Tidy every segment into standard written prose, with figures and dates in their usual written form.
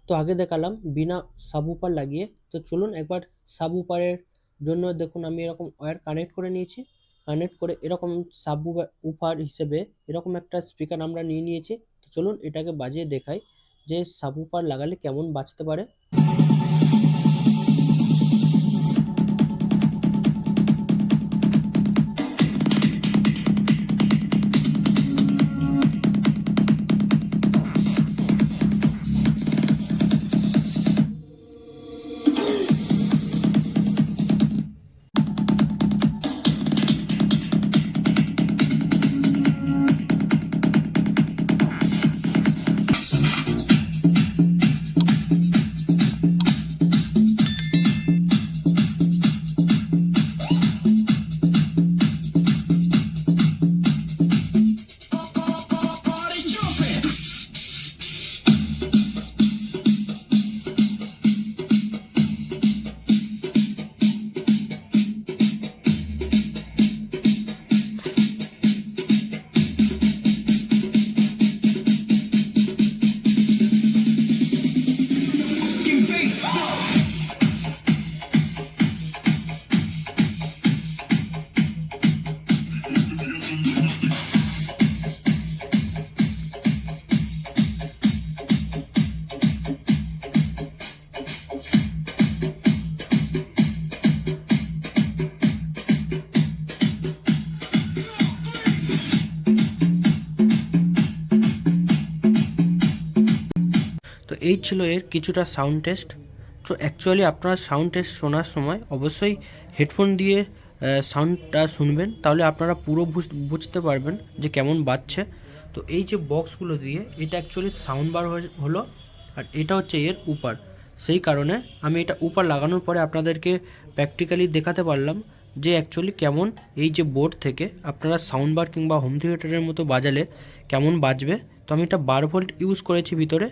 তো আগে দেখালাম বিনা সাবউফার লাগিয়ে। তো চলুন একবার সাবউফারের জন্য দেখুন আমি এরকম ওয়্যার কানেক্ট করে নিয়েছি। কানেক্ট করে এরকম সাবউফার হিসেবে এরকম একটা স্পিকার আমরা নিয়ে নিয়েছি। তো চলুন এটাকে বাজিয়ে দেখাই যে সাবউফার লাগালে কেমন বাজতে পারে। তো এই ছিল এর কিছুটা সাউন্ড টেস্ট। তো অ্যাকচুয়ালি আপনারা সাউন্ড টেস্ট শোনার সময় অবশ্যই হেডফোন দিয়ে সাউন্ডটা শুনবেন, তাহলে আপনারা পুরো বুঝতে পারবেন যে কেমন বাজছে। তো এই যে বক্সগুলো দিয়ে এটা অ্যাকচুয়ালি সাউন্ড বার হলো, আর এটা হচ্ছে এর উপর। সেই কারণে আমি এটা উপর লাগানোর পরে আপনাদেরকে প্র্যাকটিক্যালি দেখাতে পারলাম যে অ্যাকচুয়ালি কেমন এই যে বোর্ড থেকে আপনারা সাউন্ড বার কিংবা হোম থিয়েটারের মতো বাজালে কেমন বাজবে। তো আমি এটা 12 ভোল্ট ইউজ করেছি ভিতরে।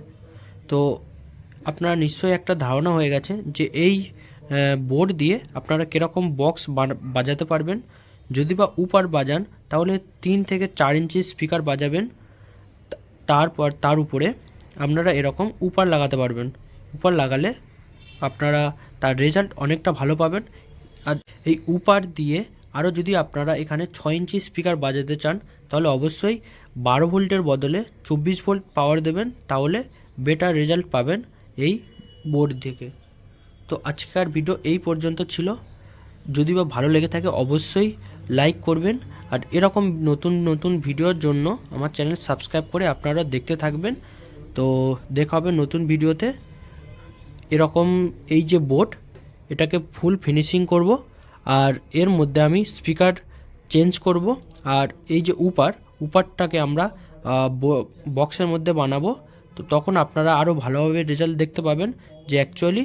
তো আপনারা নিশ্চয়ই একটা ধারণা হয়ে গেছে যে এই বোর্ড দিয়ে আপনারা কীরকম বক্স বাজাতে পারবেন। যদি বা উপর বাজান তাহলে 3 থেকে 4 ইঞ্চি স্পিকার বাজাবেন, তারপর তার উপরে আপনারা এরকম উপর লাগাতে পারবেন। উপর লাগালে আপনারা তার রেজাল্ট অনেকটা ভালো পাবেন। আর এই উপর দিয়ে আরও যদি আপনারা এখানে 6 ইঞ্চি স্পিকার বাজাতে চান তাহলে অবশ্যই 12 ভোল্টের বদলে 24 ভোল্ট পাওয়ার দেবেন, তাহলে বেটার রেজাল্ট পাবেন এই বোর্ড থেকে। তো আজকের ভিডিও এই পর্যন্ত ছিল। যদি বা ভালো লেগে থাকে অবশ্যই লাইক করবেন, আর এরকম নতুন নতুন ভিডিওর জন্য আমার চ্যানেল সাবস্ক্রাইব করে আপনারা দেখতে থাকবেন। তো দেখা হবে নতুন ভিডিওতে। এরকম এই যে বোর্ড, এটাকে ফুল ফিনিশিং করব, আর এর মধ্যে আমি স্পিকার চেঞ্জ করব, আর এই যে উপরটাকে আমরা বক্সের মধ্যে বানাবো। তো তখন আপনারা আরও ভালোভাবে রেজাল্ট দেখতে পাবেন যে অ্যাকচুয়ালি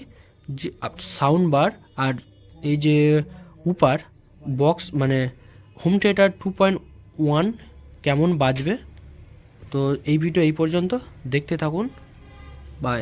যে সাউন্ড বার আর এই যে উপর বক্স মানে হোম থিয়েটার 2.1 কেমন বাজবে। তো এই ভিডিও এই পর্যন্ত, দেখতে থাকুন, বাই।